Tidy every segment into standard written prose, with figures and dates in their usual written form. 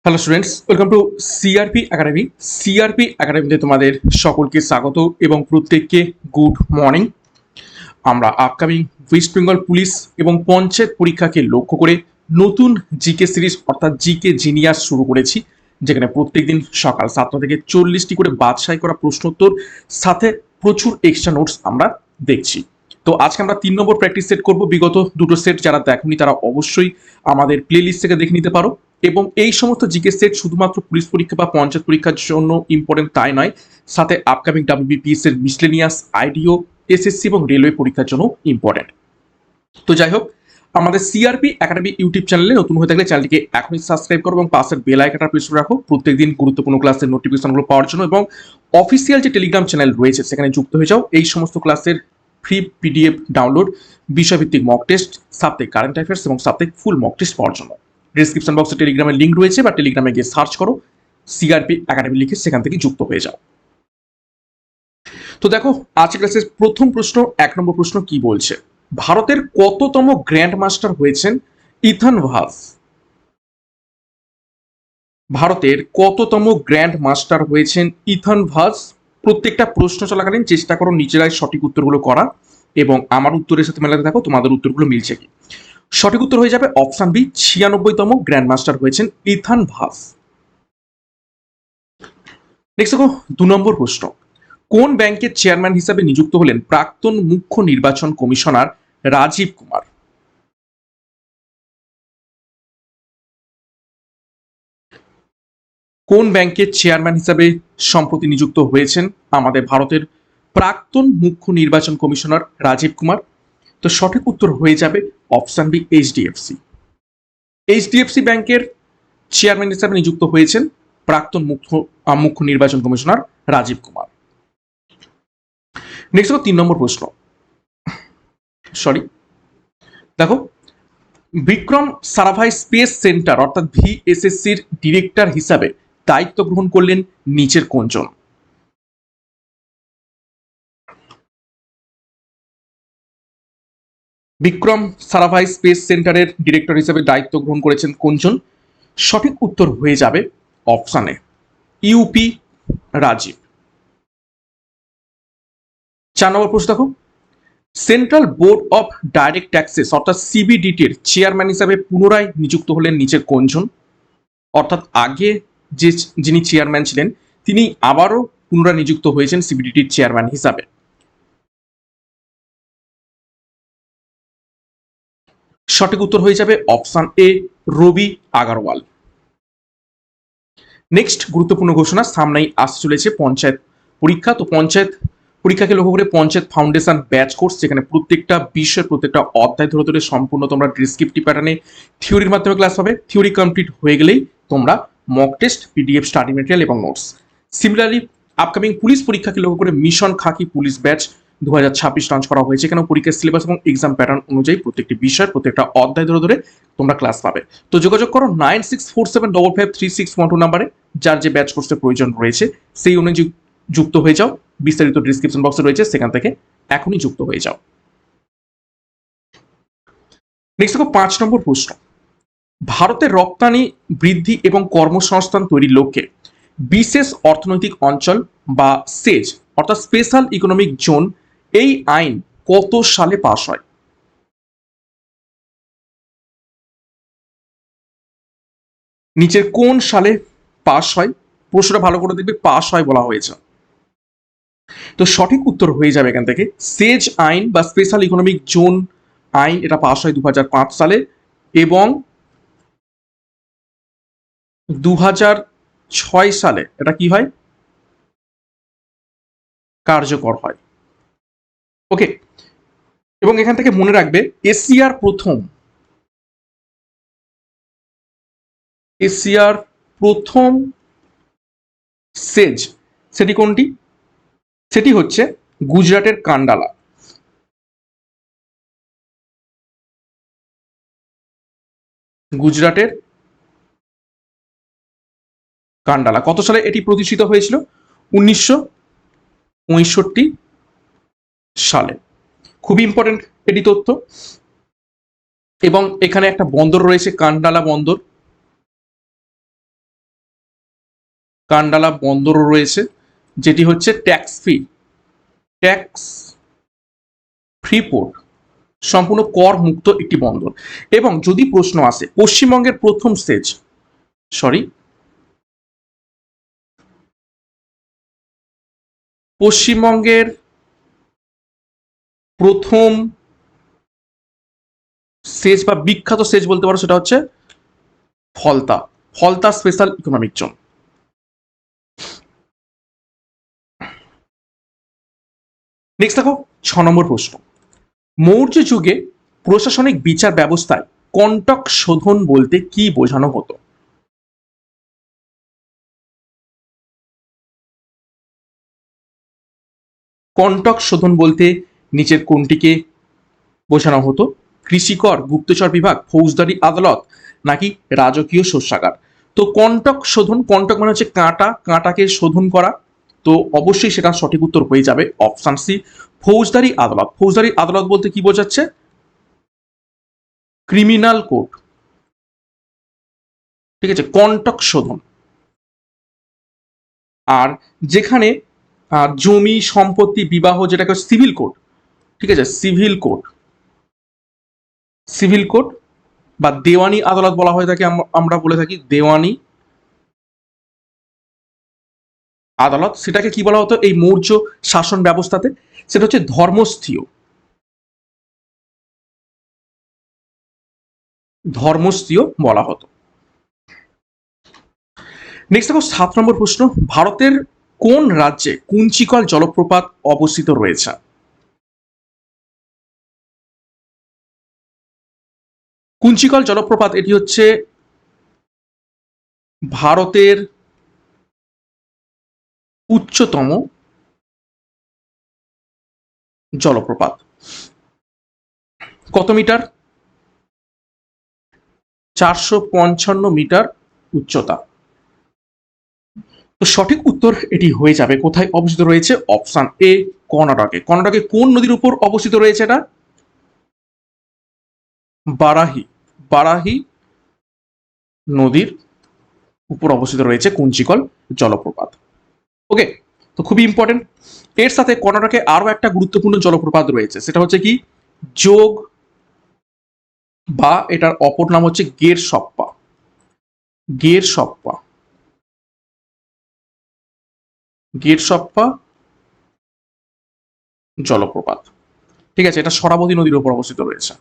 Hello students, welcome to CRP academy. CRP একাডেমিতে তোমাদের সকলকে স্বাগত এবং প্রত্যেককে গুড মর্নিং। আমরা আপকামিং ওয়েস্ট বেঙ্গল পুলিশ এবং পঞ্চায়েত পরীক্ষাকে লক্ষ্য করে নতুন জিকে সিরিজ অর্থাৎ জিকে জিনিয়াস শুরু করেছি, যেখানে প্রত্যেকদিন সকাল 7টা থেকে 40টি করে বাছাই করা প্রশ্নোত্তর সাথে প্রচুর এক্সট্রা নোটস আমরা দেখছি। তো আজকে আমরা 3 নম্বর প্র্যাকটিস সেট করব। বিগত দুটো সেট যারা দেখনি তারা অবশ্যই আমাদের প্লে লিস্ট থেকে দেখে নিতে পারো। এবং এই সমস্ত জিকে সেট শুধুমাত্র পুলিশ পরীক্ষা বা পঞ্চায়েত পরীক্ষার জন্য ইম্পর্টেন্ট তাই নয়, সাথে আপকামিং ডাব্লিউবিপিএস এর মিসলেনিয়াস, আইডিও, এসএসসি এবং রেলওয়ে পরীক্ষার জন্য ইম্পর্টেন্ট। তো যাই হোক, আমাদের সিআরপি একাডেমি ইউটিউব চ্যানেলে নতুন হয়ে থাকলে চ্যানেলটিকে এখনই সাবস্ক্রাইব করো এবং পাশের বেল আইকনটা প্রেস করে রাখো প্রত্যেকদিন গুরুত্বপূর্ণ ক্লাসের নোটিফিকেশনগুলো পাওয়ার জন্য। এবং অফিসিয়াল যে টেলিগ্রাম চ্যানেল রয়েছে সেখানে যুক্ত হয়ে যাও এই সমস্ত ক্লাসের ফ্রি পিডিএফ ডাউনলোড, বিষয়ভিত্তিক মক টেস্ট, সাপ্তাহিক কারেন্ট অ্যাফেয়ার্স এবং সাপ্তাহিক ফুল মক টেস্ট পাওয়ার জন্য। ডিসক্রিপশন বক্সে টেলিগ্রামের লিঙ্ক রয়েছে, বা টেলিগ্রামে গিয়ে সার্চ করো সিআরপি একাডেমি লিখে সেখান থেকে যুক্ত হয়ে যাও। তো দেখো, আজকের ক্লাসের প্রথম প্রশ্ন, 1 নম্বর প্রশ্ন কি বলছে? ভারতের কততম গ্র্যান্ড মাস্টার হয়েছেন ইথান ভাস? ভারতের কততম গ্র্যান্ড মাস্টার হয়েছেন ইথান ভাস? প্রত্যেকটা প্রশ্ন চলাকালীন চেষ্টা করো নিজেরাই সঠিক উত্তরগুলো করা এবং আমার উত্তরের সাথে মেলাতে থাকো তোমাদের উত্তরগুলো মিলছে কি। সঠিক উত্তর হয়ে যাবে অপশন বি, 96তম গ্র্যান্ড মাস্টার হয়েছেন ইথান ভাস। নেক্সট দেখো 2 নম্বর প্রশ্ন, কোন ব্যাংকের চেয়ারম্যান হিসাবে নিযুক্ত হলেন প্রাক্তন মুখ্য নির্বাচন কমিশনার রাজীব কুমার? কোন ব্যাংকের চেয়ারম্যান হিসাবে সম্প্রতি নিযুক্ত হয়েছেন আমাদের ভারতের প্রাক্তন মুখ্য নির্বাচন কমিশনার রাজীব কুমার? তো সঠিক উত্তর হয়ে যাবে অপশন বি, এইচডিএফসি। এইচডিএফসি ব্যাংকের চেয়ারম্যান হিসাবে নিযুক্ত হয়েছেন প্রাক্তন মুখ্য নির্বাচন কমিশনার রাজীব কুমার। নেক্সট হলো 3 নম্বর প্রশ্ন। দেখো, বিক্রম সারাভাই স্পেস সেন্টার অর্থাৎ ভিএসএসসির ডিরেক্টর হিসাবে দায়িত্ব গ্রহণ করলেন নিচের কোনজন? বিক্রম সারাভাই স্পেস সেন্টারের ডিরেক্টর হিসেবে দায়িত্ব গ্রহণ করেছেন কোনজন? সঠিক উত্তর হয়ে যাবে অপশানে ইউপি রাজীব। 4 নম্বর প্রশ্ন দেখো, central board of direct taxes অর্থাৎ সিবিডিটির চেয়ারম্যান হিসাবে পুনরায় নিযুক্ত হলেন নিচের কোনজন? অর্থাৎ আগে যিনি চেয়ারম্যান ছিলেন তিনি আবারও পুনরায় নিযুক্ত হয়েছেন সিবিডিটির চেয়ারম্যান হিসাবে। সঠিক উত্তর হয়ে যাবে option A, Ravi Agarwal. Next গুরুত্বপূর্ণ ঘোষণা, সামনেই আসতে চলেছে পঞ্চায়েত পরীক্ষা। তো পঞ্চায়েত পরীক্ষাকে লক্ষ্য করে পঞ্চায়েত ফাউন্ডেশন ব্যাচ কোর্স, যেখানে প্রত্যেকটা বিষয়ের প্রত্যেকটা অধ্যায় ধরে ধরে সম্পূর্ণ তোমরা ডিসক্রিপটিভ প্যাটার্নে থিওরির মাধ্যমে ক্লাস পাবে। থিওরি কমপ্লিট হয়ে গেলেই তোমরা mock test, PDF, study material এবং নোটস। সিমিলারলি আপকামিং পুলিশ পরীক্ষাকে লক্ষ্য করে মিশন খাকি পুলিশ ব্যাচ 2026 লঞ্চ করা হয়েছে। এখানেও পরীক্ষার সিলেবাস এবং এক্সাম প্যাটার্ন অনুযায়ী প্রত্যেকটি বিষয় প্রত্যেকটা অধ্যায় ধরে ধরে তোমরা ক্লাস পাবে। তো যোগাযোগ করো 9647553612 নাম্বারে, যার যে ব্যাচ কোর্সের প্রয়োজন রয়েছে সেই অনুযায়ী যুক্ত হয়ে যাও। বিস্তারিত ডিসক্রিপশন বক্সে রয়েছে, সেখান থেকে এখনই যুক্ত হয়ে যাও। নেক্সট দেখো 5 নম্বর প্রশ্ন, ভারতের রপ্তানি বৃদ্ধি এবং কর্মসংস্থান তৈরির লক্ষ্যে বিশেষ অর্থনৈতিক অঞ্চল বা সেজ অর্থাৎ স্পেশাল ইকোনমিক জোন এই আইন কত সালে পাস হয়? নিচের কোন সালে পাস হয়? প্রশ্নটা ভালো করে দেখবে, পাস হয় বলা হয়েছে। তো সঠিক উত্তর হয়ে যাবে এখান থেকে সেজ আইন বা স্পেশাল ইকোনমিক জোন আইন, এটা পাস হয় 2005 সালে এবং 2006 সালে এটা কি হয়, কার্যকর হয়। ওকে, এবং এখান থেকে মনে রাখবে এশিয়ার প্রথম সেজ সেটি কোনটি? সেটি হচ্ছে গুজরাটের কান্ডালা। গুজরাটের কান্ডালা কত সালে এটি প্রতিষ্ঠিত হয়েছিল? 1965 সালে। খুবই ইম্পর্টেন্ট এটি তথ্য। এবং এখানে একটা বন্দর রয়েছে, কান্ডালা বন্দর। কান্ডালা বন্দরও রয়েছে, যেটি হচ্ছে ট্যাক্স ফ্রি পোর্ট, সম্পূর্ণ কর মুক্ত একটি বন্দর। এবং যদি প্রশ্ন আসে পশ্চিমবঙ্গের প্রথম স্টেজ, পশ্চিমবঙ্গের প্রথম সেজ বা বিখ্যাত সেজ বলতে পারো, সেটা হচ্ছে Falta special economic zone. Next দেখো 6 নম্বর প্রশ্ন, মৌর্য যুগে প্রশাসনিক বিচার ব্যবস্থায় কন্টক শোধন বলতে কি বোঝানো হতো? কন্টক শোধন বলতে নিচের কোনটিকে বোঝানো হতো? কৃষিকর, গুপ্তচর বিভাগ, ফৌজদারি আদালত, নাকি রাজকীয় শস্যাগার? তো কন্টক শোধন, কন্টক মানে হচ্ছে কাঁটাকে শোধন করা, তো অবশ্যই সেটা সঠিক উত্তর হয়ে যাবে অপশন সি, ফৌজদারি আদালত। ফৌজদারি আদালত বলতে কি বোঝাচ্ছে? ক্রিমিনাল কোর্ট, ঠিক আছে, কন্টক শোধন। আর যেখানে জমি সম্পত্তি বিবাহ, যেটাকে সিভিল কোর্ট, ঠিক আছে, সিভিল কোর্ট বা দেওয়ানি আদালত বলা হয়ে থাকে, আমরা বলে থাকি দেওয়ানি আদালত। সেটাকে কি বলা হতো এই মৌর্য শাসন ব্যবস্থাতে? সেটা হচ্ছে ধর্মস্থীয় বলা হতো। নেক্সট দেখো 7 নম্বর প্রশ্ন, ভারতের কোন রাজ্যে কুঞ্চিকল জলপ্রপাত অবস্থিত রয়েছে? কুঞ্চিকল জলপ্রপাত এটি হচ্ছে ভারতের উচ্চতম জলপ্রপাত। কত মিটার? 455 মিটার উচ্চতা। তো সঠিক উত্তর এটি হয়ে যাবে। কোথায় অবস্থিত রয়েছে? অপশন এ, কর্ণাটকে। কর্ণাটকে কোন নদীর উপর অবস্থিত রয়েছে এটা? বারাহি নদীর উপর অবস্থিত রয়েছে কুঞ্চিকল জলপ্রপাত। ওকে, তো খুবই ইম্পর্টেন্ট। এর সাথে কর্ণাটকে আরো একটা গুরুত্বপূর্ণ জলপ্রপাত রয়েছে, সেটা হচ্ছে কি যোগ, বা এটার অপর নাম হচ্ছে গেরসপ্পা জলপ্রপাত। ঠিক আছে, এটা শরাবতী নদীর উপর অবস্থিত রয়েছে।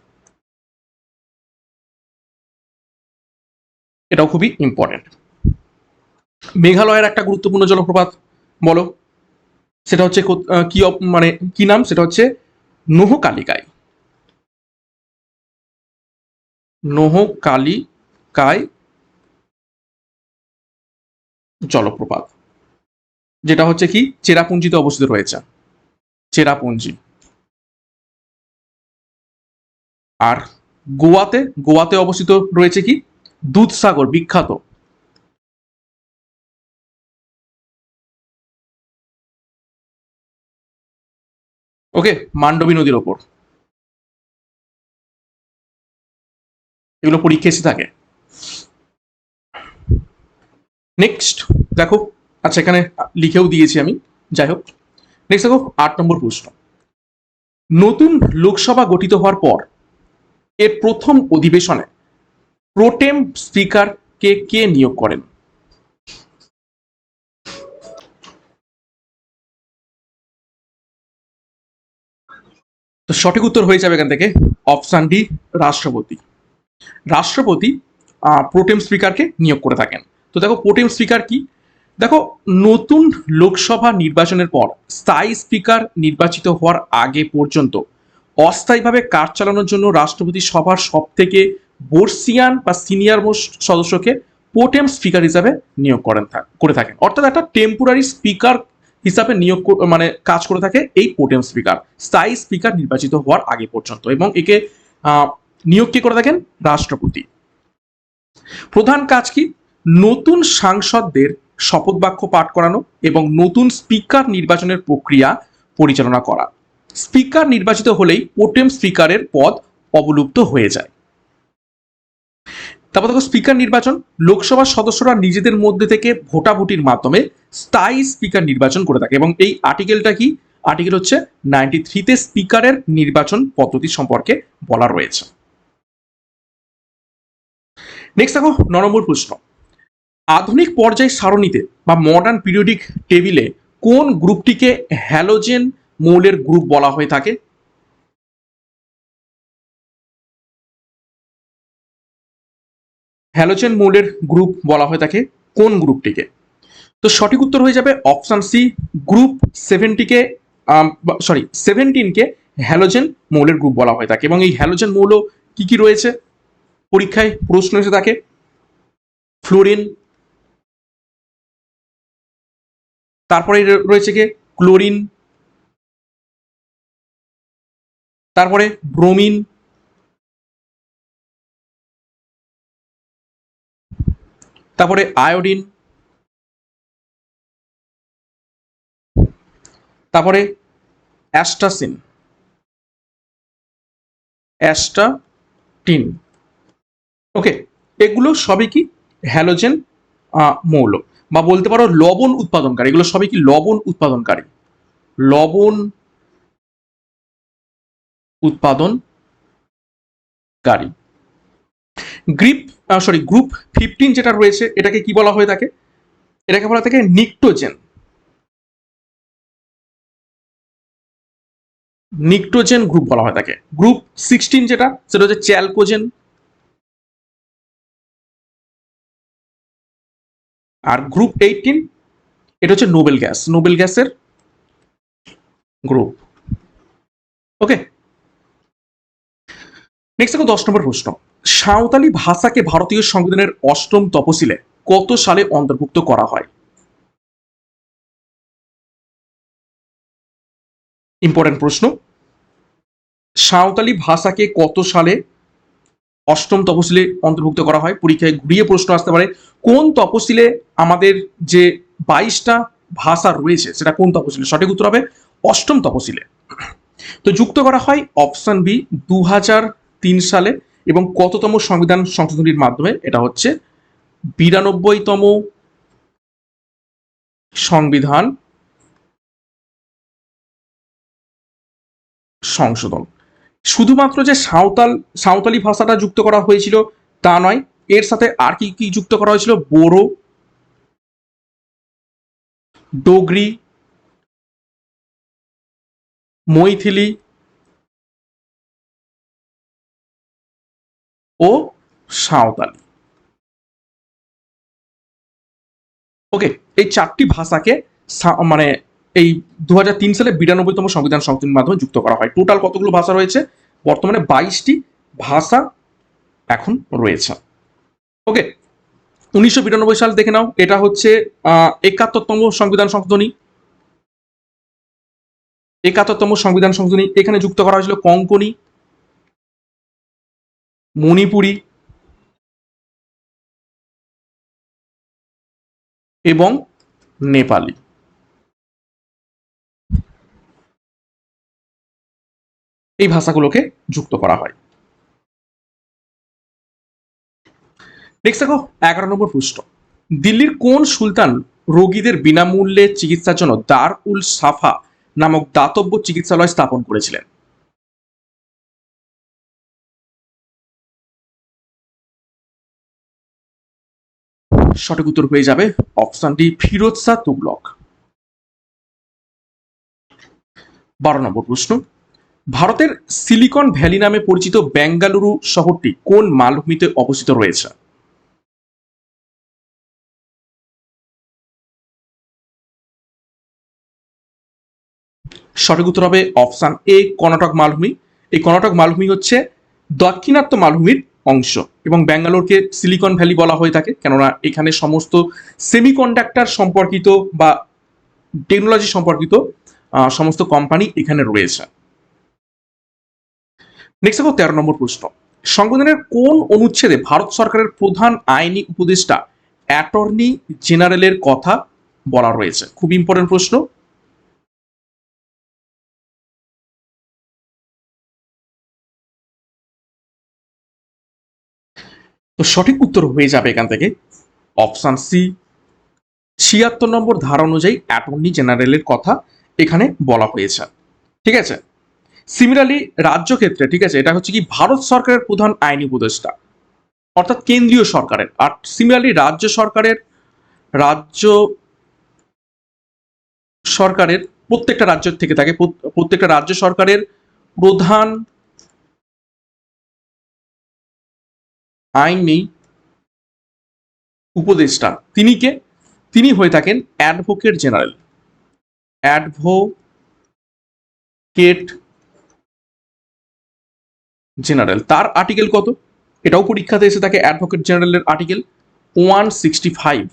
এটাও খুবই ইম্পর্টেন্ট। মেঘালয়ের একটা গুরুত্বপূর্ণ জলপ্রপাত বলো, সেটা হচ্ছে মানে কি নাম? সেটা হচ্ছে নোহকালিকায় জলপ্রপাত, যেটা হচ্ছে কি চেরাপুঞ্জিতে অবস্থিত রয়েছে, চেরাপুঞ্জি। আর গোয়াতে অবস্থিত রয়েছে কি দুধসাগর, বিখ্যাত। ওকে, মান্ডবী নদীর ওপর। এগুলো পরীক্ষা এসে থাকে। নেক্সট দেখো, আচ্ছা এখানে লিখেও দিয়েছি আমি, যাই হোক। নেক্সট দেখো 8 নম্বর প্রশ্ন, নতুন লোকসভা গঠিত হওয়ার পর এর প্রথম অধিবেশনে প্রোটেম স্পিকারকে কে নিয়োগ করেন? তো সঠিক উত্তর হয়ে যাবে এখান থেকে অপশন ডি, রাষ্ট্রপতি। রাষ্ট্রপতি প্রোটেম স্পিকারকে নিয়োগ করে থাকেন। তো দেখো প্রোটেম স্পিকার কি, দেখো নতুন লোকসভা নির্বাচনের পর স্থায়ী স্পিকার নির্বাচিত হওয়ার আগে পর্যন্ত অস্থায়ীভাবে কাজ চালানোর জন্য রাষ্ট্রপতি সভার সব থেকে বর্ষিয়ান বা সিনিয়র মোস্ট সদস্যকে প্রোটেম স্পিকার হিসাবে নিয়োগ করে থাকেন। অর্থাৎ একটা টেম্পোরারি স্পিকার হিসাবে মানে কাজ করে থাকে এই প্রোটেম স্পিকার, স্থায়ী স্পিকার নির্বাচিত হওয়ার আগে পর্যন্ত, এবং একে নিয়োগ কে করে থাকেন? রাষ্ট্রপতি। প্রধান কাজ কি? নতুন সাংসদদের শপথ বাক্য পাঠ করানো এবং নতুন স্পিকার নির্বাচনের প্রক্রিয়া পরিচালনা করা। স্পিকার নির্বাচিত হলেই প্রোটেম স্পিকারের পদ অবলুপ্ত হয়ে যায়। তারপর দেখো স্পিকার নির্বাচন, লোকসভার সদস্যরা নিজেদের মধ্যে থেকে ভোটাভুটির মাধ্যমে স্থায়ী স্পিকার নির্বাচন করে থাকে, এবং এই আর্টিকেলটা কি, আর্টিকেল হচ্ছে 93-তে স্পিকারের নির্বাচন পদ্ধতি সম্পর্কে বলা রয়েছে। নেক্সট দেখো 9 নম্বর প্রশ্ন, আধুনিক পর্যায় সারণীতে বা মডার্ন পিরিয়ডিক টেবিলে কোন গ্রুপটিকে হ্যালোজেন মৌলের গ্রুপ বলা হয়ে থাকে? হ্যালোজেন মৌলের গ্রুপ বলা হয়ে থাকে কোন গ্রুপটিকে? তো সঠিক উত্তর হয়ে যাবে অপশন সি, গ্রুপ 70কে, 17কে হ্যালোজেন মৌলের গ্রুপ বলা হয়ে থাকে। এবং এই হ্যালোজেন মৌল কি কি রয়েছে, পরীক্ষায় প্রশ্ন এসে থাকে, ফ্লোরিন, তারপরে রয়েছে কি ক্লোরিন, তারপরে ব্রোমিন, তারপরে আয়োডিন, তারপরে অ্যাস্টাসিন, অ্যাস্টাটিন। ওকে, এগুলো সবই কি হ্যালোজেন মৌল, বা বলতে পারো লবণ উৎপাদনকারী। এগুলো সবই কি লবণ উৎপাদনকারী, লবণ উৎপাদনকারী। গ্রুপ 15 যেটা রয়েছে এটাকে কি বলা হয়ে থাকে? এটাকে বলা থাকে নিকটোজেন, নিকটোজেন গ্রুপ বলা হয়ে থাকে। গ্রুপ 16 যেটা, সেটা হচ্ছে চ্যালকোজেন। আর গ্রুপ 18 এটা হচ্ছে নোবেল গ্যাস, নোবেল গ্যাসের গ্রুপ। ওকে, নেক্সট দেখো 10 নম্বর প্রশ্ন, সাঁওতালি ভাষাকে ভারতীয় সংবিধানের 8ম তফসিলে কত সালে অন্তর্ভুক্ত করা হয়? ইম্পর্টেন্ট প্রশ্ন, সাঁওতালি ভাষাকে কত সালে 8ম তফসিলে অন্তর্ভুক্ত করা হয়? পরীক্ষায় ঘুরিয়ে প্রশ্ন আসতে পারে, কোন তফসিলে আমাদের যে 22টা ভাষা রয়েছে সেটা কোন তফসিলে? সঠিক উত্তর হবে 8ম তফসিলে। তো যুক্ত করা হয় অপশন বি 2003 সালে, এবং কততম সংবিধান সংশোধনীর মাধ্যমে? এটা হচ্ছে 92তম সংবিধান সংশোধন। শুধুমাত্র যে সাঁওতালি ভাষাটা যুক্ত করা হয়েছিল তা নয়, এর সাথে আর কি কি যুক্ত করা হয়েছিল? বোরো, ডোগরি, মৈথিলি ও সাঁওতালি। ওকে, এই 4টি ভাষাকে মানে এই 2003 সালে 92তম সংবিধান সংশোধনীর মাধ্যমে যুক্ত করা হয়। টোটাল কতগুলো ভাষা রয়েছে? বর্তমানে 22টি ভাষা এখন রয়েছে। ওকে, 1992 সাল দেখে নাও, এটা হচ্ছে 71তম সংবিধান সংশোধনী। 71তম সংবিধান সংশোধনী, এখানে যুক্ত করা হয়েছিল কোঙ্কনি, মণিপুরি এবং নেপালি। এই ভাষাগুলোকে যুক্ত করা হয়। নেক্সট দেখো 11 নম্বর প্রশ্ন, দিল্লির কোন সুলতান রোগীদের বিনামূল্যে চিকিৎসার জন্য দার উল সাফা নামক দাতব্য চিকিৎসালয় স্থাপন করেছিলেন? সঠিক উত্তর হয়ে যাবে অপশন ডি, ফিরোজ শাহ তুগলক। 12 নম্বর প্রশ্ন, ভারতের সিলিকন ভ্যালি নামে পরিচিত বেঙ্গালুরু শহরটি কোন মালভূমিতে অবস্থিত রয়েছে? সঠিক উত্তর হবে অপশন এ, কর্ণাটক মালভূমি। এই কর্ণাটক মালভূমি হচ্ছে দাক্ষিণাত্য মালভূমির অংশ, এবং ব্যাঙ্গালোরকে সিলিকন ভ্যালি বলা হয়ে থাকে কেননা এখানে সমস্ত সেমিকন্ডাক্টর সম্পর্কিত বা টেকনোলজি সম্পর্কিত সমস্ত কোম্পানি এখানে রয়েছে। নেক্সট দেখো 13 নম্বর প্রশ্ন, সংবিধানের কোন অনুচ্ছেদে ভারত সরকারের প্রধান আইনি উপদেষ্টা অ্যাটর্নি জেনারেলের কথা বলা রয়েছে? খুব ইম্পর্টেন্ট প্রশ্ন। তো সঠিক উত্তর হয়ে যাবে এখান থেকে অপশন সি, 76 নম্বর ধারা অনুযায়ী অ্যাটর্নি জেনারেলের কথা এখানে বলা হয়েছে। ঠিক আছে, সিমিলারলি রাজ্য ক্ষেত্রে, ঠিক আছে, এটা হচ্ছে কি ভারত সরকারের প্রধান আইনি উপদেষ্টা, অর্থাৎ কেন্দ্রীয় সরকারের। আর সিমিলারলি রাজ্য সরকারের প্রত্যেকটা রাজ্য থেকে থাকে, প্রত্যেকটা রাজ্য সরকারের প্রধান আইনি উপদেষ্টা তিনি হয়ে থাকেন অ্যাডভোকেট জেনারেল। অ্যাডভোকেট জেনারেল, তার আর্টিকেল কত? এটাও পরীক্ষাতে এসে থাকে, অ্যাডভোকেট জেনারেলের আর্টিকেল 165।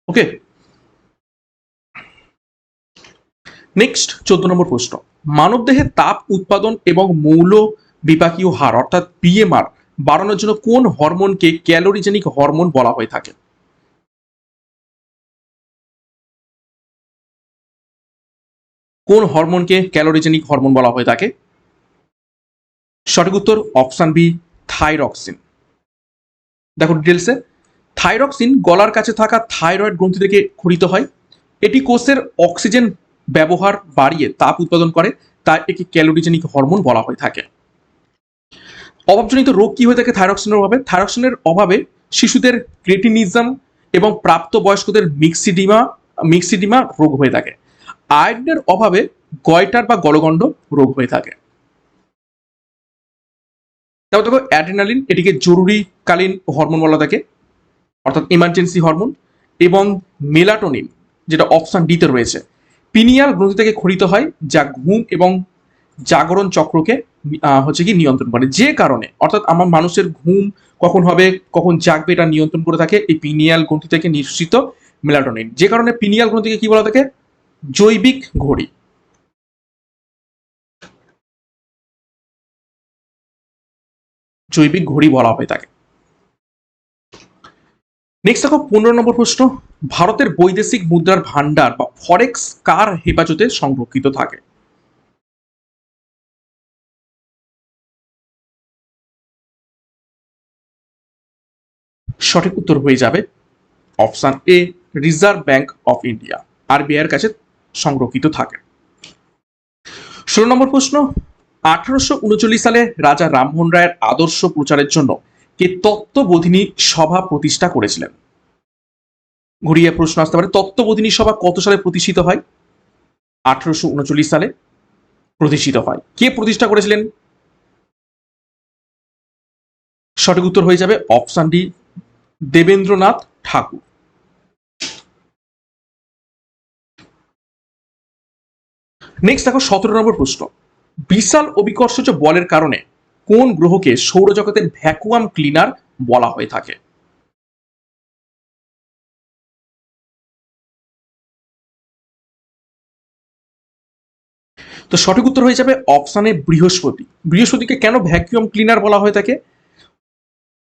ওকে, নেক্সট 14 নম্বর প্রশ্ন, মানবদেহে তাপ উৎপাদন এবং মৌল বিপাকীয় হার অর্থাৎ পিএমআর বাড়ানোর জন্য কোন হরমোনকে ক্যালোরিজেনিক হরমোন বলা হয়ে থাকে? কোন হরমোনকে ক্যালোরিজেনিক হরমোন বলা হয়ে থাকে? সঠিক উত্তর অপশন বি, থাইরক্সিন। দেখো ডিটেলসে, থাইরক্সিন গলার কাছে থাকা থাইরয়েড গ্রন্থি থেকে ক্ষরিত হয়। এটি কোষের অক্সিজেন ব্যবহার বাড়িয়ে তাপ উৎপাদন করে, তাই একে ক্যালোরিজেনিক হরমোন বলা হয়ে থাকে। অভাবজনিত রোগ কি হয়ে থাকে থাইরক্সিনের অভাবে? থাইরক্সিনের অভাবে শিশুদের ক্রেটিনিজম এবং প্রাপ্তবয়স্কদের মিক্সিডিমা রোগ হয়ে থাকে। আয়োডিনের অভাবে গয়টার বা গলগণ্ড রোগ হয়ে থাকে। তারপর দেখো অ্যাড্রিনালিন, এটিকে জরুরিকালীন হরমোন বলা থাকে, অর্থাৎ ইমার্জেন্সি হরমোন। এবং মেলাটোনিন, যেটা অপশন ডিতে রয়েছে, পিনিয়াল গ্রন্থি থেকে ক্ষরিত হয়, যা ঘুম এবং জাগরণ চক্রকে হচ্ছে কি নিয়ন্ত্রণ করে। যে কারণে অর্থাৎ আমার মানুষের ঘুম কখন হবে, কখন জাগবে, এটা নিয়ন্ত্রণ করে থাকে এই পিনিয়াল গ্রন্থি থেকে নিঃসৃত মেলাটোনিন। যে কারণে পিনিয়াল গ্রন্থিকে কি বলা থাকে? জৈবিক ঘড়ি। জৈবিক ঘড়ি বলা হয়ে থাকে। নেক্সট দেখো 15 নম্বর প্রশ্ন, ভারতের বৈদেশিক মুদ্রার ভান্ডার বা ফরেক্স কার হেফাজতে সংরক্ষিত থাকে? সঠিক উত্তর হয়ে যাবে option A, reserve bank of India, RBI এর কাছে সংরক্ষিত থাকে। 16 নম্বর প্রশ্ন, 1839 সালে রাজা রামমোহন রায়ের আদর্শ প্রচারের জন্য কে তত্ত্ববোধিনী সভা প্রতিষ্ঠা করেছিলেন? ঘুরিয়ে প্রশ্ন আসতে পারে, তত্ত্ববোধিনী সভা কত সালে প্রতিষ্ঠিত হয়? 1839 সালে প্রতিষ্ঠিত হয়। কে প্রতিষ্ঠা করেছিলেন? সঠিক উত্তর হয়ে যাবে অপশন ডি, দেবেন্দ্রনাথ ঠাকুর। নেক্সট দেখো 17 নম্বর প্রশ্ন, বিশাল অভিকর্ষজ বলের কারণে কোন গ্রহকে সৌরজগতের ভ্যাকুয়াম ক্লিনার বলা হয়ে থাকে? তো সঠিক উত্তর হয়ে যাবে অপশানে বৃহস্পতি। বৃহস্পতিকে কেন ভ্যাকুয়াম ক্লিনার বলা হয়ে থাকে?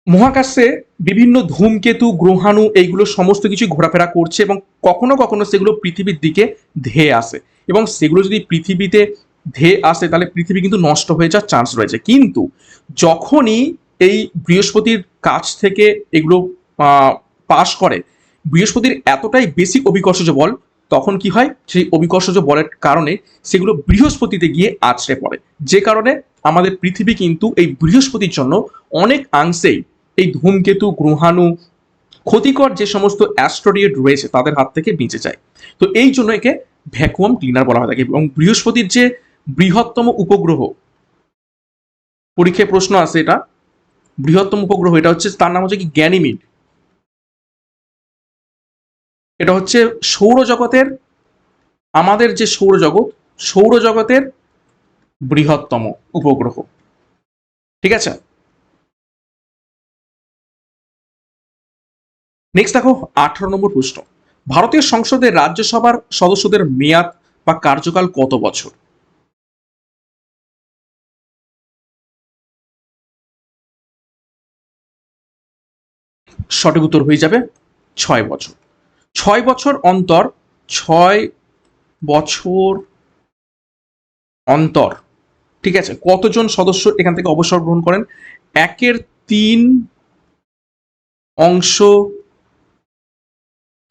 মহাকাশে বিভিন্ন ধূমকেতু, গ্রহাণু, এইগুলো সমস্ত কিছু ঘোরাফেরা করছে এবং কখনো কখনো সেগুলো পৃথিবীর দিকে ধেয়ে আসে, এবং সেগুলো যদি পৃথিবীতে ধেয়ে আসে তাহলে পৃথিবী কিন্তু নষ্ট হয়ে যাওয়ার চান্স রয়েছে। কিন্তু যখনই এই বৃহস্পতির কাছ থেকে এগুলো পাস করে, বৃহস্পতির এতটাই বেশি অভিকর্ষজ বল, তখন কি হয়, সেই অভিকর্ষজ বলের কারণে সেগুলো বৃহস্পতিতে গিয়ে আছড়ে পড়ে। যে কারণে আমাদের পৃথিবী কিন্তু এই বৃহস্পতির জন্য অনেক অংশেই এই ধূমকেতু, গ্রহাণু, ক্ষতিকর যে সমস্ত অ্যাস্ট্রয়েড রয়েছে তাদের হাত থেকে বেঁচে যায়। তো এই জন্য একে ভ্যাকুয়াম ক্লিনার বলা হয়ে থাকে। এবং বৃহস্পতির যে বৃহত্তম উপগ্রহ, পরীক্ষায় প্রশ্ন আছে এটা, বৃহত্তম উপগ্রহ এটা হচ্ছে, তার নাম হচ্ছে কি গ্যানিমিড। এটা হচ্ছে সৌরজগতের, আমাদের যে সৌরজগতের বৃহত্তম উপগ্রহ। ঠিক আছে, নেক্সট দেখো 18 নম্বর প্রশ্ন, ভারতীয় সংসদের রাজ্যসভার সদস্যদের মেয়াদ বা কার্যকাল কত বছর? সঠিক উত্তর হয়ে যাবে 6 বছর। 6 বছর অন্তর, 6 বছর অন্তর, ঠিক আছে, কতজন সদস্য এখান থেকে অবসর গ্রহণ করেন? 1/3 অংশ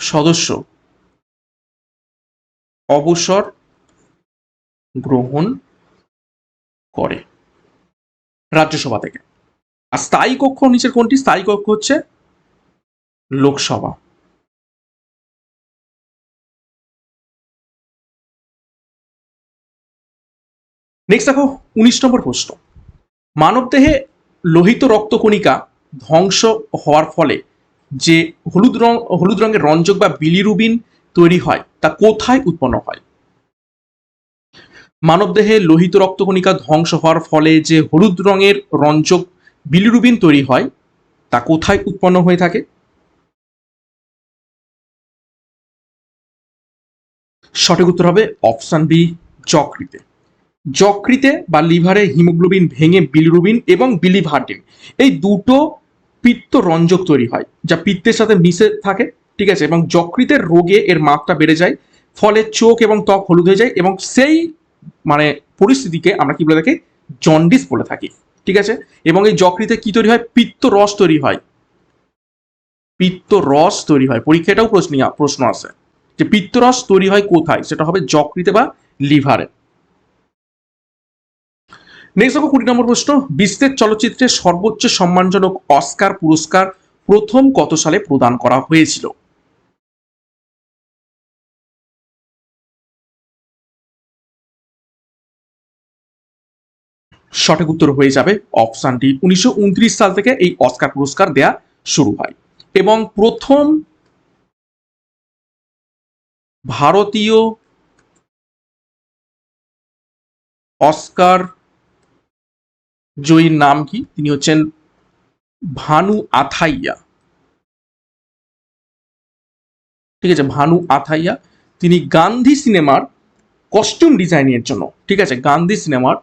সদস্য অবসর গ্রহণ করে রাজ্যসভা থেকে। আর স্থায়ী কক্ষ নিচের কোনটি? স্থায়ী কক্ষ হচ্ছে লোকসভা। নেক্সট দেখো 19 নম্বর প্রশ্ন। মানবদেহে লোহিত রক্তকণিকা ধ্বংস হওয়ার ফলে যে হলুদ রঙের রঞ্জক বা বিলিরুবিন তৈরি হয় তা কোথায় উৎপন্ন হয়? মানবদেহে লোহিত রক্তকণিকা ধ্বংস হওয়ার ফলে যে হলুদ রঙের রঞ্জক বিলিরুবিন তৈরি হয় তা কোথায় উৎপন্ন হয়ে থাকে? সঠিক উত্তর হবে অপশন বি, যকৃতে। যকৃতে বা লিভারে হিমোগ্লোবিন ভেঙে বিলিরুবিন এবং বিলিভার্ডিন এই দুটো পিত্ত রঞ্জক তৈরি হয়, যা পিত্তের সাথে মিশে থাকে। ঠিক আছে, এবং যকৃতের রোগে এর মাত্রা বেড়ে যায়, ফলে চোখ এবং ত্বক হলুদ হয়ে যায়, এবং সেই মানে পরিস্থিতিকে আমরা কি বলে থাকি? জন্ডিস বলে থাকি। ঠিক আছে, এবং এই যকৃতে কি তৈরি হয়? পিত্ত রস তৈরি হয়। পিত্ত রস তৈরি হয়, পরীক্ষাটাও প্রশ্ন আসে যে পিত্তরস তৈরি হয় কোথায়, সেটা হবে যকৃতে বা লিভারে। নেক্সট দেখো 20 নম্বর প্রশ্ন। বিশ্বের চলচ্চিত্রের সর্বোচ্চ সম্মানজনক অস্কার পুরস্কার প্রথম কত সালে প্রদান করা হয়েছিল? সঠিক উত্তর হয়ে যাবে অপশন ডি, 1929 সাল থেকে এই অস্কার পুরস্কার দেয়া শুরু হয়। এবং প্রথম ভারতীয় অস্কার জয়ীর নাম কি? তিনি হচ্ছেন ভানু আথাইয়া। ঠিক আছে, ভানু আথাইয়া। তিনি গান্ধী সিনেমার কস্টিউম ডিজাইনের জন্য, ঠিক আছে, গান্ধী সিনেমার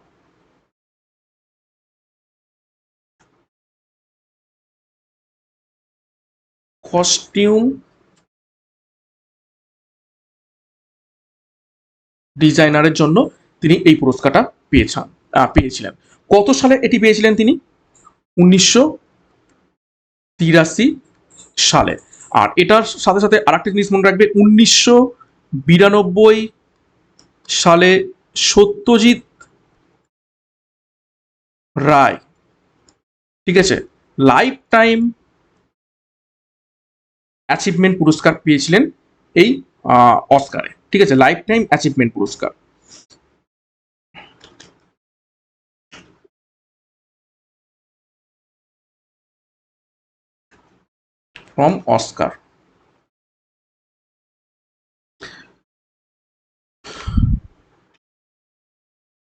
কস্টিউম ডিজাইনারের জন্য তিনি এই পুরস্কারটা পেয়েছিলেন। কত সালে এটি পেয়েছিলেন তিনি? 1983 সালে। আর এটার সাথে সাথে আরেকটা জিনিস মনে রাখবে, 1992 সালে সত্যজিৎ রায়, ঠিক আছে, লাইফ টাইম অ্যাচিভমেন্ট পুরস্কার পেয়েছিলেন এই অস্কারে। ঠিক আছে, লাইফ টাইম অ্যাচিভমেন্ট পুরস্কার। From Oscar.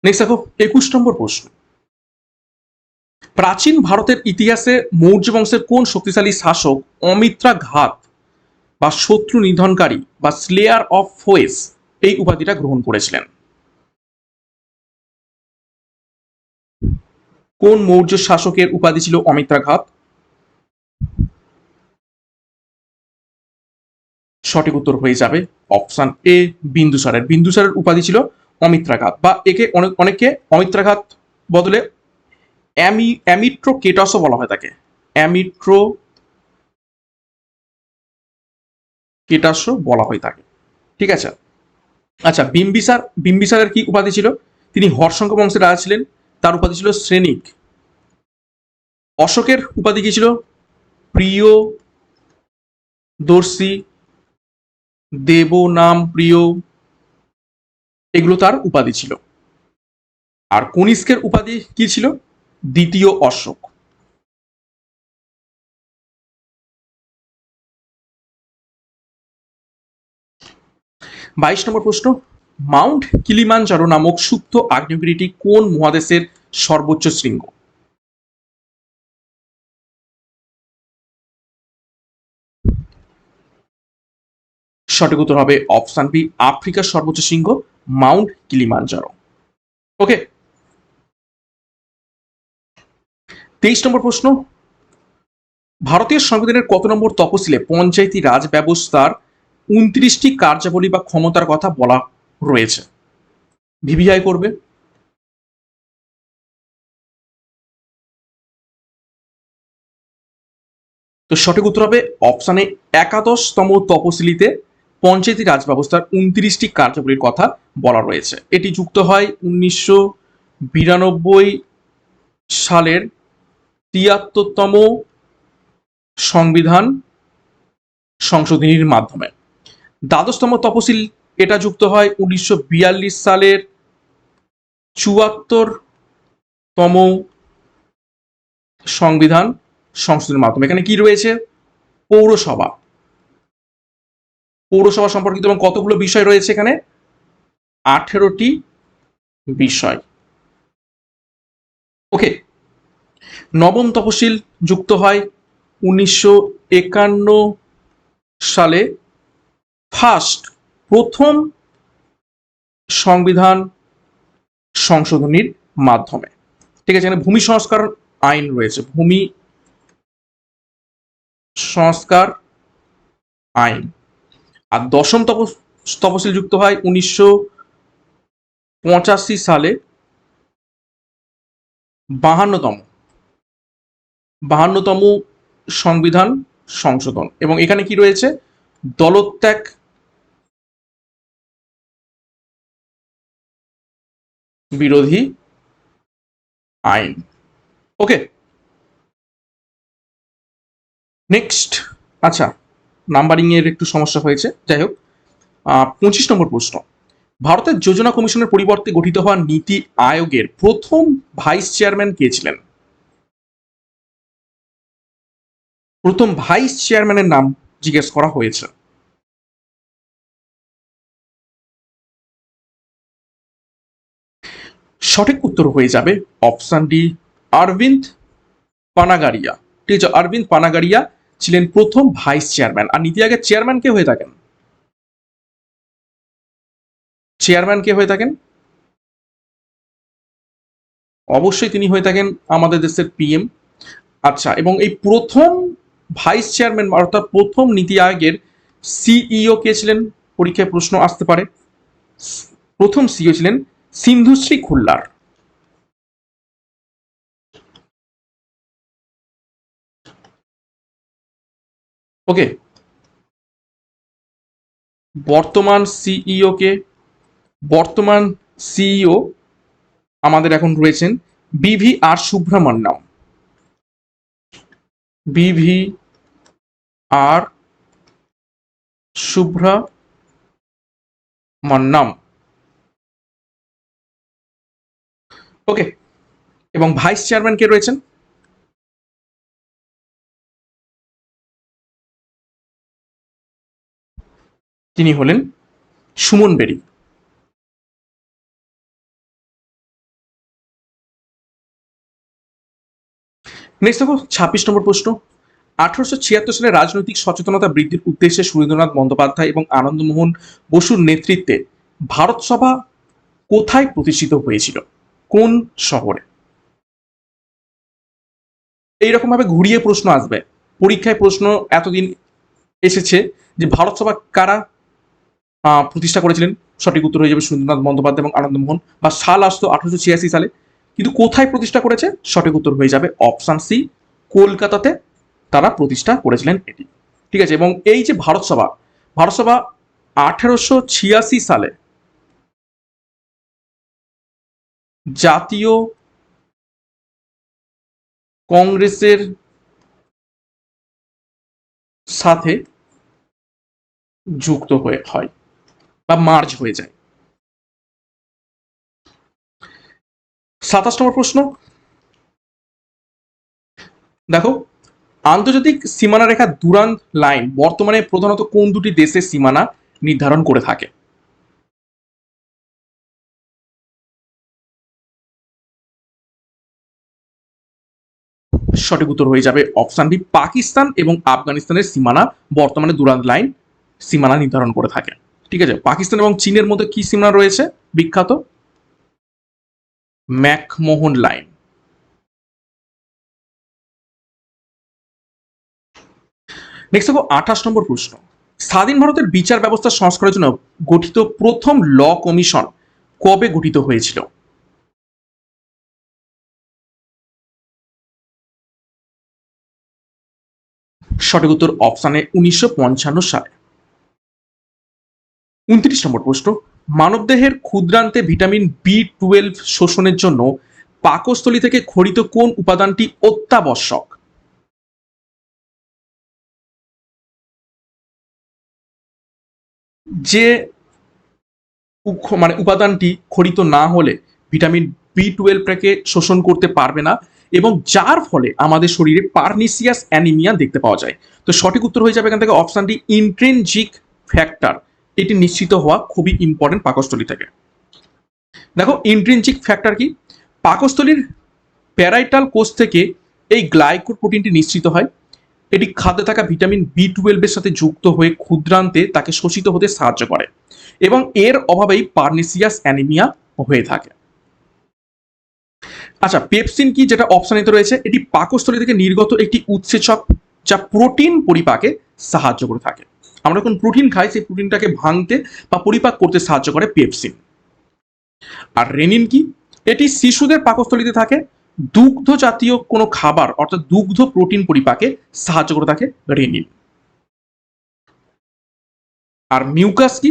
নেক্সট দেখো 21 নম্বর প্রশ্ন। প্রাচীন ভারতের ইতিহাসে মৌর্য বংশের কোন শক্তিশালী শাসক অমিত্রাঘাত বা শত্রু নিধনকারী বা স্লেয়ার অফ ফোয়েস এই উপাধিটা গ্রহণ করেছিলেন? কোন মৌর্য শাসকের উপাধি ছিল অমিত্রাঘাত? সঠিক উত্তর হয়ে যাবে অপশন এ, বিন্দুসারের। বিন্দুসারের উপাধি ছিল অমিত্রাঘাত, বা একে অনেকে অমিত্রাঘাত বদলে অ্যামিট্রোকেটাসও বলা হয় তাকে। অ্যামিট্রোকেটাসও বলা হয় তাকে। ঠিক আছে, আচ্ছা, বিম্বিসারের কি উপাধি ছিল? তিনি হর্ষঙ্ক বংশের রাজা ছিলেন, তার উপাধি ছিল শ্রেণিক। অশোকের উপাধি কি ছিল? প্রিয়দর্শী, দেব নাম প্রিয়, এগুলো তার উপাধি ছিল। আর কনিষ্কের উপাধি কি ছিল? দ্বিতীয় অশোক। বাইশ নম্বর প্রশ্ন। মাউন্ট কিলিমানজারো নামক সুপ্ত আগ্নেয়গিরিটি কোন মহাদেশের সর্বোচ্চ শৃঙ্গ? সঠিক উত্তর হবে অপশন বি, আফ্রিকার সর্বোচ্চ শৃঙ্গ মাউন্ট কিলিমানজারো। ওকে, 23 নম্বর প্রশ্ন। ভারতীয় সংবিধানের কত নম্বর তফসিলে পঞ্চায়েতি রাজ ব্যবস্থার 29টি কার্যাবলী বা ক্ষমতার কথা বলা রয়েছে? ভিভিআই করবে। তো সঠিক উত্তর হবে অপশানে 11তম তপশিলিতে পঞ্চায়েতি রাজ ব্যবস্থার 29টি কার্যাবলীর কথা বলা রয়েছে। এটি যুক্ত হয় 1992 সালের 73তম সংবিধান সংশোধনীর মাধ্যমে। দ্বাদশতম তপশিল এটা যুক্ত হয় 1942 সালের 74তম সংবিধান সংশোধনের মাধ্যমে। এখানে কি রয়েছে? পৌরসভা, পৌরসভা সম্পর্কিত এবং কতগুলো বিষয় রয়েছে এখানে? 18টি বিষয়। ওকে, নবম তপশিল যুক্ত হয় 1951 সালে প্রথম সংবিধান সংশোধনীর মাধ্যমে। ঠিক আছে, এখানে ভূমি সংস্কার আইন রয়েছে, ভূমি সংস্কার আইন। আর দশম তপশিল যুক্ত হয় 1985 সালে 52তম সংবিধান সংশোধন। এবং এখানে কি রয়েছে? দলত্যাগ বিরোধী আইন। ওকে, নেক্সট। আচ্ছা, নাম্বারিং এর একটু সমস্যা হয়েছে, যাই হোক। 25 নম্বর প্রশ্ন, ভারতের যোজনা কমিশনের পরিবর্তে গঠিত হওয়া নীতি আয়োগের প্রথম ভাইস চেয়ারম্যান কে ছিলেন? প্রথম ভাইস চেয়ারম্যানের নাম জিজ্ঞেস করা হয়েছে। সঠিক উত্তর হয়ে যাবে অপশন ডি, অরবিন্দ পানাগারিয়া। ঠিক আছে, অরবিন্দ পানাগারিয়া ছিলেন প্রথম ভাইস চেয়ারম্যান। আর নীতি আয়োগের চেয়ারম্যান কে হয়ে থাকেন? চেয়ারম্যান কে হয়ে থাকেন? অবশ্যই তিনি হয়ে থাকেন আমাদের দেশের পিএম। আচ্ছা, এবং এই প্রথম ভাইস চেয়ারম্যান অর্থাৎ প্রথম নীতি আয়োগের সিইও কে ছিলেন? পরীক্ষায় প্রশ্ন আসতে পারে। প্রথম সিইও ছিলেন সিন্ধুশ্রী খুল্লার। ওকে, বর্তমান সিইও কে? বর্তমান সিইও আমাদের এখন রয়েছেন বিভি আর সুব্রমণ্যম। বিভি আর সুব্রমণ্যম। ওকে, এবং ভাইস চেয়ারম্যান কে রয়েছেন? তিনি হলেন সুমন বেরি। নেক্সট দেখো 26 নম্বর প্রশ্ন, 1876 সালে রাজনৈতিক সচেতনতা বৃদ্ধির উদ্দেশ্যে সুরেন্দ্রনাথ বন্দ্যোপাধ্যায় এবং আনন্দমোহন বসুর নেতৃত্বে ভারত সভা কোথায় প্রতিষ্ঠিত হয়েছিল? কোন শহরে? এইরকম ভাবে ঘুরিয়ে প্রশ্ন আসবে পরীক্ষায়। প্রশ্ন এতদিন এসেছে যে ভারত সভা কারা প্রতিষ্ঠা করেছিলেন, সঠিক উত্তর হয়ে যাবে সুরেন্দ্রনাথ বন্দ্যোপাধ্যায় এবং আনন্দমোহন। বা সাল আসতো 1886 সালে, কিন্তু কোথায় প্রতিষ্ঠা করেছে? সঠিক উত্তর হয়ে যাবে অপশন সি, কলকাতাতে তারা প্রতিষ্ঠা করেছিলেন এটি। ঠিক আছে, এবং এই যে ভারত সভা, ভারত সভা 1886 সালে জাতীয় কংগ্রেসের সাথে যুক্ত হয় বা মার্জ হয়ে যায়। 27 নম্বর প্রশ্ন, দেখো, আন্তর্জাতিক সীমানা রেখা ডুরান্ড লাইন বর্তমানে প্রধানত কোন দুটি দেশের সীমানা নির্ধারণ করে থাকে? সঠিক উত্তর হয়ে যাবে অপশন বি, পাকিস্তান এবং আফগানিস্তানের সীমানা বর্তমানে ডুরান্ড লাইন সীমানা নির্ধারণ করে থাকে। ঠিক আছে, পাকিস্তান এবং চীনের মধ্যে কি সীমানা রয়েছে বিখ্যাত? McMahon line. নেক্সট দেখো 28 নম্বর প্রশ্ন, স্বাধীন ভারতের বিচার ব্যবস্থা সংস্কারের জন্য গঠিত প্রথম ল কমিশন কবে গঠিত হয়েছিল? সঠিক উত্তর অপশানে 1955 সালে। 29 নম্বর প্রশ্ন, মানবদেহের ক্ষুদ্রান্তে ভিটামিন বি 12 শোষণের জন্য পাকস্থলী থেকে খরিত কোন উপাদানটি অত্যাবশ্যক? যে উপাদানটি খরিত না হলে ভিটামিন বি 12টাকে শোষণ করতে পারবে না এবং যার ফলে আমাদের শরীরে পার্নিসিয়াস অ্যানিমিয়া দেখতে পাওয়া যায়। তো সঠিক উত্তর হয়ে যাবে এখান থেকে অপশানটি ইন্ট্রিনজিক ফ্যাক্টর। এটি নিশ্চিত হওয়া খুবই ইম্পর্টেন্ট পাকস্থলী থেকে। দেখো ইন্ট্রিনজিক ফ্যাক্টর কি? পাকস্থলীর প্যারাইটাল কোষ থেকে এই গ্লাইকোড প্রোটিনটি নিশ্চিত হয়। এটি খাদ্যে থাকা ভিটামিন বি 12 সাথে যুক্ত হয়ে ক্ষুদ্রান্তে তাকে শোষিত হতে সাহায্য করে এবং এর অভাবেই পার্নিসিয়াস অ্যানিমিয়া হয়ে থাকে। আচ্ছা, পেপসিন কি, যেটা অপশানেতে রয়েছে? এটি পাকস্থলী থেকে নির্গত একটি উৎসেচক যা প্রোটিন পরিপাকে সাহায্য করে থাকে। আমরা যখন প্রোটিন খাই সেই প্রোটিনটাকে ভাঙতে বা পরিপাক করতে সাহায্য করে পেপসিন। আর রেনিন কি? এটি শিশুদের পাকস্থলীতে থাকে দুগ্ধ জাতীয় কোনো খাবার অর্থাৎ দুগ্ধ প্রোটিন পরিপাকে সাহায্য করে থাকে রেনিন। আর মিউকাস কি?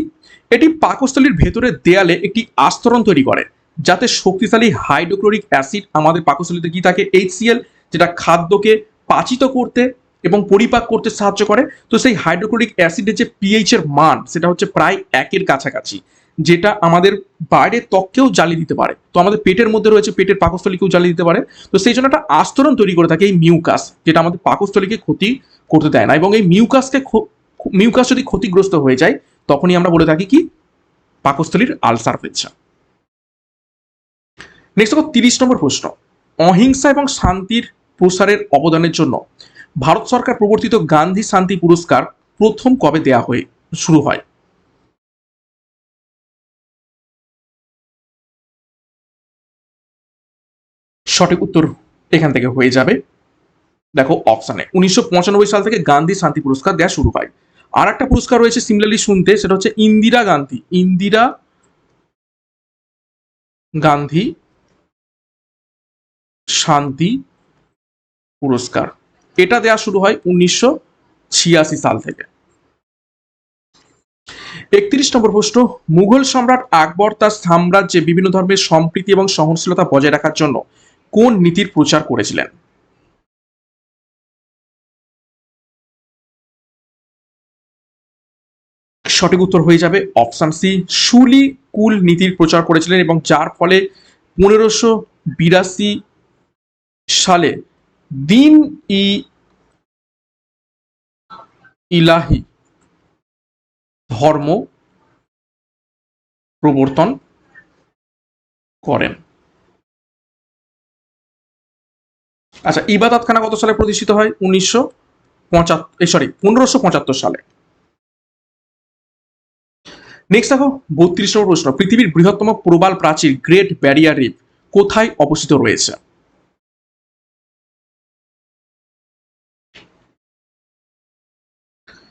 এটি পাকস্থলীর ভেতরের দেয়ালে একটি আস্তরণ তৈরি করে যাতে শক্তিশালী হাইড্রোক্লোরিক অ্যাসিড আমাদের পাকস্থলীতে কি থাকে HCl, যেটা খাদ্যকে পাচিত করতে এবং পরিপাক করতে সাহায্য করে। তো সেই হাইড্রোক্লোরিক অ্যাসিডের যে পিএইচ এর মান সেটা হচ্ছে প্রায় 1-এর কাছাকাছি, যেটা আমাদের বাইরের ত্বককেও জ্বালিয়ে দিতে পারে। তো আমাদের পেটের মধ্যে রয়েছে, পেটের পাকস্থলীকেও জ্বালিয়ে দিতে পারে। তো সেই জন্য একটা আস্তরণ তৈরি করে থাকে এই মিউকাস, যেটা আমাদের পাকস্থলীকে ক্ষতি করতে দেয় না। এবং এই মিউকাস যদি ক্ষতিগ্রস্ত হয়ে যায় তখনই আমরা বলে থাকি কি পাকস্থলীর আলসার হয়েছে। নেক্সট দেখো 30 নম্বর প্রশ্ন, অহিংসা এবং শান্তির প্রসারের অবদানের জন্য ভারত সরকার প্রবর্তিত গান্ধী শান্তি পুরস্কার প্রথম কবে দেয়া হয়ে শুরু হয়? সঠিক উত্তর এখান থেকে হয়ে যাবে দেখো অপশানে 1995 সাল থেকে গান্ধী শান্তি পুরস্কার দেওয়া শুরু হয়। আর একটা পুরস্কার রয়েছে সিমিলারলি শুনতে, সেটা হচ্ছে ইন্দিরা গান্ধী শান্তি পুরস্কার। এটা দেওয়া শুরু হয় 1986 সাল থেকে। 31 নম্বর প্রশ্ন, মুঘল সম্রাট আকবর তার সাম্রাজ্যে বিভিন্ন ধর্মের সম্প্রীতি এবং সহনশীলতা বজায় রাখার জন্য কোন নীতির প্রচার করেছিলেন? সঠিক উত্তর হয়ে যাবে অপশন সি, সুলি কুল নীতির প্রচার করেছিলেন এবং যার ফলে 1582 সালে দিন ই ইলাহি ধর্ম প্রবর্তন করেন। আচ্ছা, ইবাদতখানা কত সালে প্রতিষ্ঠিত হয়? 1575 সালে। নেক্সট দেখো 32 নম্বর প্রশ্ন, পৃথিবীর বৃহত্তম প্রবাল প্রাচীর গ্রেট ব্যারিয়ার রিফ কোথায় অবস্থিত রয়েছে?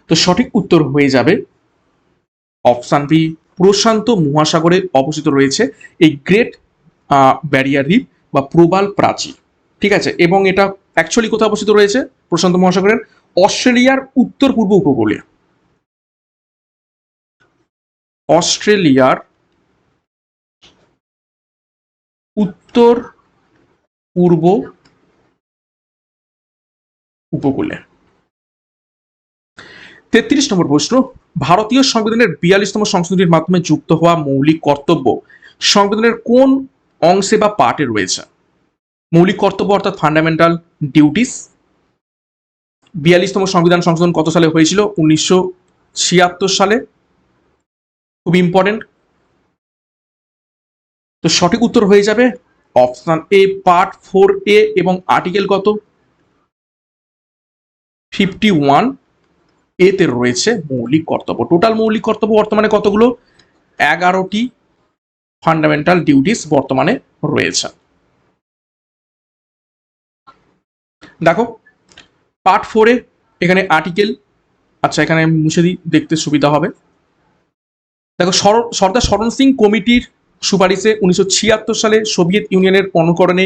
তো সঠিক উত্তর হয়ে যাবে অপশান বি, প্রশান্ত মহাসাগরে অবস্থিত রয়েছে এই গ্রেট ব্যারিয়ার রিফ বা প্রবাল প্রাচীর। ঠিক আছে, এবং এটা অ্যাকচুয়ালি কোথায় অবস্থিত রয়েছে? প্রশান্ত মহাসাগরের অস্ট্রেলিয়ার উত্তর পূর্ব উপকূলে। অস্ট্রেলিয়ার উত্তর পূর্ব উপকূলে। 33 নম্বর প্রশ্ন, ভারতীয় সংবিধানের 42তম সংশোধনীর মাধ্যমে যুক্ত হওয়া মৌলিক কর্তব্য সংবিধানের কোন অংশে বা পার্টে রয়েছে? মৌলিক কর্তব্য অর্থাৎ ফান্ডামেন্টাল ডিউটিস। 42তম সংবিধান সংশোধন কত সালে হয়েছিল? 1976 সালে। খুব ইম্পর্টেন্ট। তো সঠিক উত্তর হয়ে যাবে অপশন এ, পার্ট 4A এবং আর্টিকেল কত? 51 এতে রয়েছে মৌলিক কর্তব্য। টোটাল মৌলিক কর্তব্য বর্তমানে কতগুলো? 11টি ফান্ডামেন্টাল ডিউটিস বর্তমানে রয়েছে। দেখো পার্ট 4 এখানে আর্টিকেল, আচ্ছা এখানে মুছে দিই দেখতে সুবিধা হবে। দেখো সর্দার শরণ সিং কমিটির সুপারিশে 1976 সালে সোভিয়েত ইউনিয়নের অনুকরণে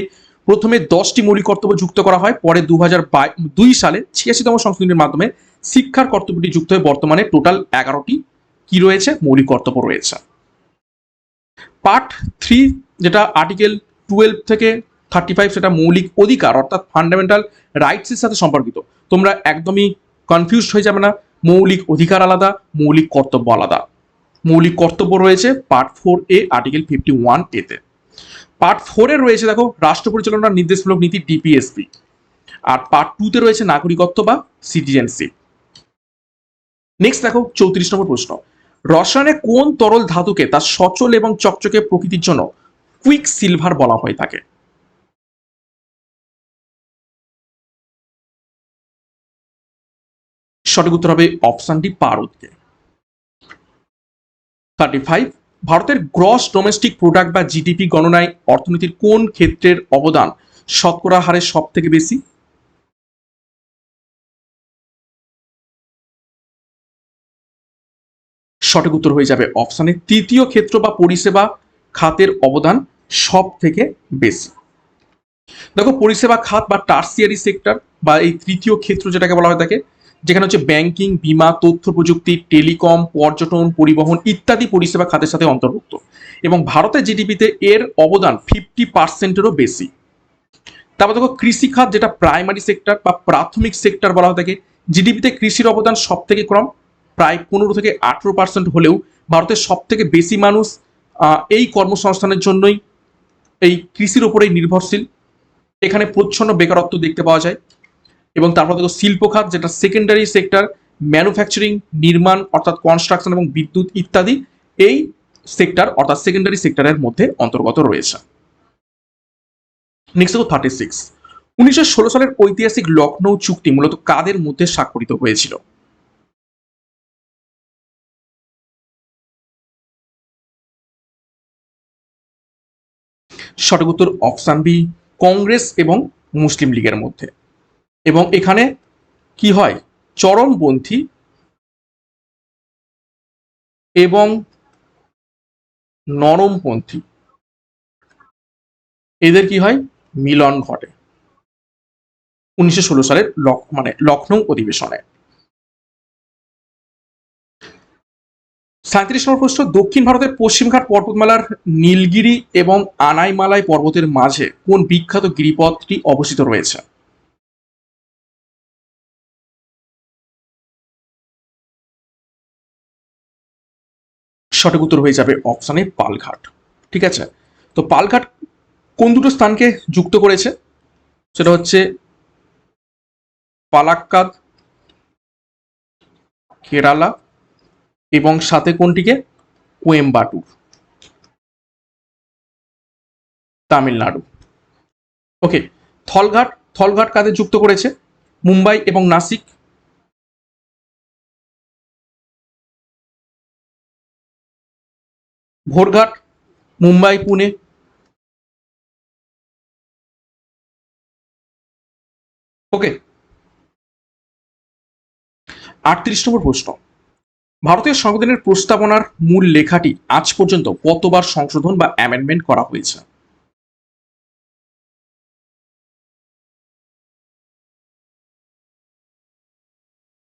প্রথমে 10টি মৌলিক কর্তব্য যুক্ত করা হয়, পরে 2002 সালে 86তম সংশোধনীর মাধ্যমে শিক্ষার কর্তব্যটি যুক্ত হয়ে বর্তমানে টোটাল 11টি কি রয়েছে মৌলিক কর্তব্য রয়েছে। পার্ট 3 যেটা আর্টিকেল 12 থেকে 35 সেটা মৌলিক অধিকার অর্থাৎ ফান্ডামেন্টাল রাইটসের সাথে সম্পর্কিত। তোমরা একদমই কনফিউজড হয়ে যাবে না, মৌলিক অধিকার আলাদা, মৌলিক কর্তব্য আলাদা। মৌলিক কর্তব্য রয়েছে পার্ট 4A আর্টিকেল 51A তে। পার্ট 4 এ রয়েছে দেখো রাষ্ট্র পরিচালনার নির্দেশমূলক নীতি ডিপিএসপি, আর পার্ট 2 তে রয়েছে নাগরিকত্ব বা সিটিজেনশিপ। নেক্সট দেখো 34 নম্বর প্রশ্ন, রসায়নে কোন তরল ধাতুকে তার সচল এবং চকচকে প্রকৃতির জন্য কুইক সিলভার বলা হয়ে থাকে? সঠিক উত্তর হবে অপশন ডি পারদকে। 35, ভারতের গ্রস ডোমেস্টিক প্রোডাক্ট বা জিডিপি গণনায় অর্থনীতির কোন ক্ষেত্রের অবদান শতকরা হারে সব থেকে বেশি? সঠিক উত্তর হয়ে যাবে অপশনে তৃতীয় ক্ষেত্র বা পরিষেবা খাতের অবদান সব থেকে বেশি। দেখো পরিষেবা খাত বা টার্সিয়ারি সেক্টর বা এই তৃতীয় ক্ষেত্র যেটাকে বলা হয় থাকে, যেখানে হচ্ছে ব্যাংকিং, বীমা, তথ্য প্রযুক্তি, টেলিকম, পর্যটন, পরিবহন ইত্যাদি পরিষেবা খাতের সাথে অন্তর্ভুক্ত, এবং ভারতের জিডিপিতে এর অবদান 50%-এরও বেশি। তারপর দেখো কৃষি খাত যেটা প্রাইমারি সেক্টর বা প্রাথমিক সেক্টর বলা হয় থাকে, জিডিপিতে কৃষির অবদান সব থেকে কম, প্রায় 15-18% হলেও ভারতের সব থেকে বেশি মানুষ এই কর্মসংস্থানের জন্যই এই কৃষির ওপরেই নির্ভরশীল। এখানে প্রচ্ছন্ন বেকারত্ব দেখতে পাওয়া যায়। এবং তারপর দেখো শিল্প খাত যেটা সেকেন্ডারি সেক্টর, ম্যানুফ্যাকচারিং, নির্মাণ অর্থাৎ কনস্ট্রাকশন এবং বিদ্যুৎ ইত্যাদি এই সেক্টর অর্থাৎ সেকেন্ডারি সেক্টরের মধ্যে অন্তর্গত রয়েছে। নেক্সট দেখো 36, 1916 সালের ঐতিহাসিক লখনৌ চুক্তি মূলত কাদের মধ্যে স্বাক্ষরিত হয়েছিল? সঠিক উত্তর অপশন বি কংগ্রেস এবং মুসলিম লীগের মধ্যে। এবং এখানে কি হয়, চরমপন্থী এবং নরমপন্থী এদের কি হয়, মিলন ঘটে 1916 সালের লখনৌ অধিবেশনে। 37 নম্বর প্রশ্ন, দক্ষিণ ভারতের পশ্চিমঘাট পর্বতমালার নীলগিরি এবং আনাইমালাই পর্বতের মাঝে কোন বিখ্যাত গিরিপথটি অবস্থিত রয়েছে? সঠিক উত্তর হয়ে যাবে অপশনে পালঘাট। ঠিক আছে, তো পালঘাট কোন দুটো স্থানকে যুক্ত করেছে? সেটা হচ্ছে পালাক্কাদ কেরালা এবং সাথে কোনটিকে, কোয়েম্বাটুর তামিলনাড়ু। ওকে, থলঘাট কাদের যুক্ত করেছে? মুম্বাই এবং নাসিক। ভোরঘাট মুম্বাই পুনে। ওকে, 38 নম্বর প্রশ্ন, ভারতীয় সংবিধানের প্রস্তাবনার মূল লেখাটি আজ পর্যন্ত কতবার সংশোধন বা অ্যামেন্ডমেন্ট করা হয়েছে?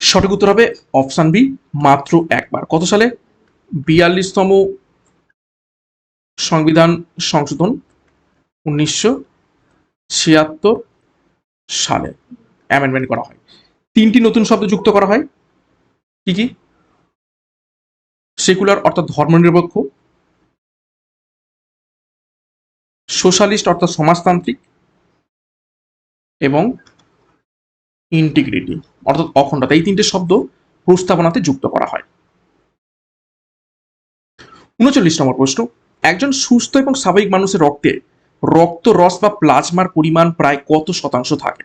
সঠিক উত্তর হবে অপশন বি মাত্র একবার। কত সালে? 42তম সংবিধান সংশোধন 1976 সালে অ্যামেন্ডমেন্ট করা হয়। 3টি নতুন শব্দ যুক্ত করা হয়, কি কি? সেকুলার অর্থাৎ ধর্মনিরপেক্ষ, সোশ্যালিস্ট অর্থাৎ সমাজতান্ত্রিক, এবং ইন্টিগ্রিটি অর্থাৎ অখণ্ডতা, এই 3টে শব্দ প্রস্তাবনাতে যুক্ত করা হয়। 39 নম্বর প্রশ্ন, একজন সুস্থ এবং স্বাভাবিক মানুষের রক্তে রক্ত রস বা প্লাজমার পরিমাণ প্রায় কত শতাংশ থাকে?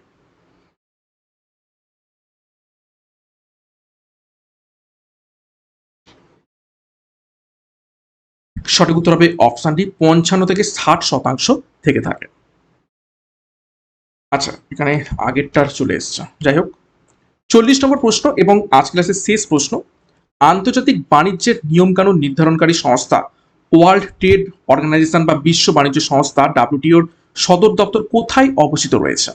সঠিক উত্তর হবে অপশন ডি 55-60% থেকে থাকে। আচ্ছা, এখানে আগেরটার চলে এসছে, যাই হোক। 40 নম্বর প্রশ্ন এবং আজ ক্লাসের শেষ প্রশ্ন, আন্তর্জাতিক বাণিজ্যের নিয়মকানুন নির্ধারণকারী সংস্থা ওয়ার্ল্ড ট্রেড অর্গানাইজেশন বা বিশ্ব বাণিজ্য সংস্থা WTO-র সদর দপ্তর কোথায় অবস্থিত রয়েছে?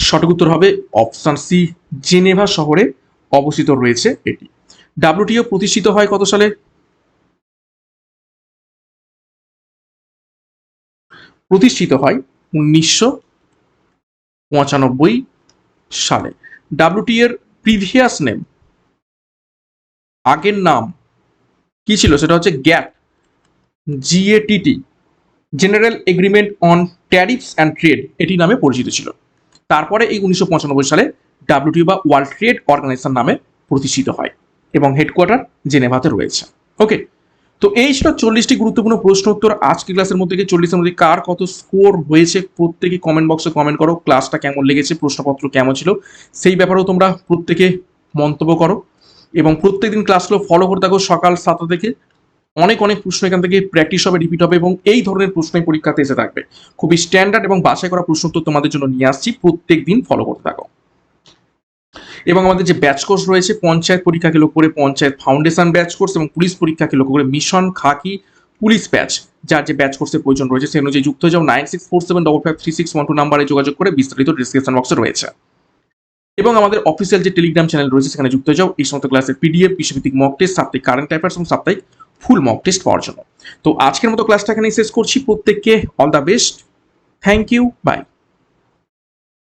সঠিক উত্তর হবে অপশন সি, জেনেভা শহরে অবস্থিত রয়েছে এটি। ডাব্লিউটিও প্রতিষ্ঠিত হয় কত সালে? প্রতিষ্ঠিত হয় 1995 সালে। ডাব্লিউটি এর প্রিভিয়াস নেম, আগের নাম কি ছিল? সেটা হচ্ছে GATT, G A T T, general agreement on tariffs and trade, এটি নামে পরিচিত ছিল। তারপরে এই 1995 সালে ডাব্লিউটিও বা ওয়ার্ল্ড ট্রেড অর্গানাইজেশন নামে প্রতিষ্ঠিত হয় এবং হেডকোয়ার্টার জেনেভাতে রয়েছে। ওকে, তো এই ছিল 40টি গুরুত্বপূর্ণ প্রশ্ন উত্তর আজকে ক্লাসের মধ্যে। 40-এর মধ্যে কার কত স্কোর হয়েছে প্রত্যেকে কমেন্ট বক্সে কমেন্ট করো। ক্লাসটা কেমন লেগেছে, প্রশ্নপত্র কেমন ছিল, সেই ব্যাপারেও তোমরা প্রত্যেকে মন্তব্য করো এবং প্রত্যেকদিন ক্লাসগুলো ফলো করে থাকো সকাল 7টা থেকে। অনেক অনেক প্রশ্ন এখান থেকে প্র্যাকটিস হবে, রিপিট হবে এবং এই ধরনের প্রশ্নই পরীক্ষাতে এসে থাকবে। খুবই স্ট্যান্ডার্ড এবং বাছাই করা প্রশ্ন উত্তর তোমাদের জন্য নিয়ে আসছি, প্রত্যেক দিন ফলো করতে থাকো। এবং আমাদের যে ব্যাচ কোর্স রয়েছে, পঞ্চায়েত পরীক্ষাকে লক্ষ্য করে পঞ্চায়েত ফাউন্ডেশন ব্যাচ কোর্স এবং পুলিশ পরীক্ষাকে লক্ষ্য করে মিশন খাকি পুলিশ ব্যাচ, যার যে ব্যাচ কোর্সের প্রয়োজন রয়েছে সেই অনুযায়ী যুক্ত হয়ে যাও। 9647553612 নাম্বারে যোগাযোগ করে বিস্তারিত ডিসক্রিপশন বক্সে রয়েছে। এবং আমাদের অফিসিয়াল যে টেলিগ্রাম চ্যানেল রয়েছে সেখানে যুক্ত হয়ে যাও এই সমস্ত ক্লাসের পিডিএফ, বিষয়ভিত্তিক মক টেস্ট, সাপ্তাহিক কারেন্ট অ্যাফেয়ার্স এবং সাপ্তাহিক ফুল মক টেস্ট পাওয়ার জন্য। তো আজকের মতো ক্লাসটা এখানেই শেষ করছি। প্রত্যেককে all the best, thank you, by.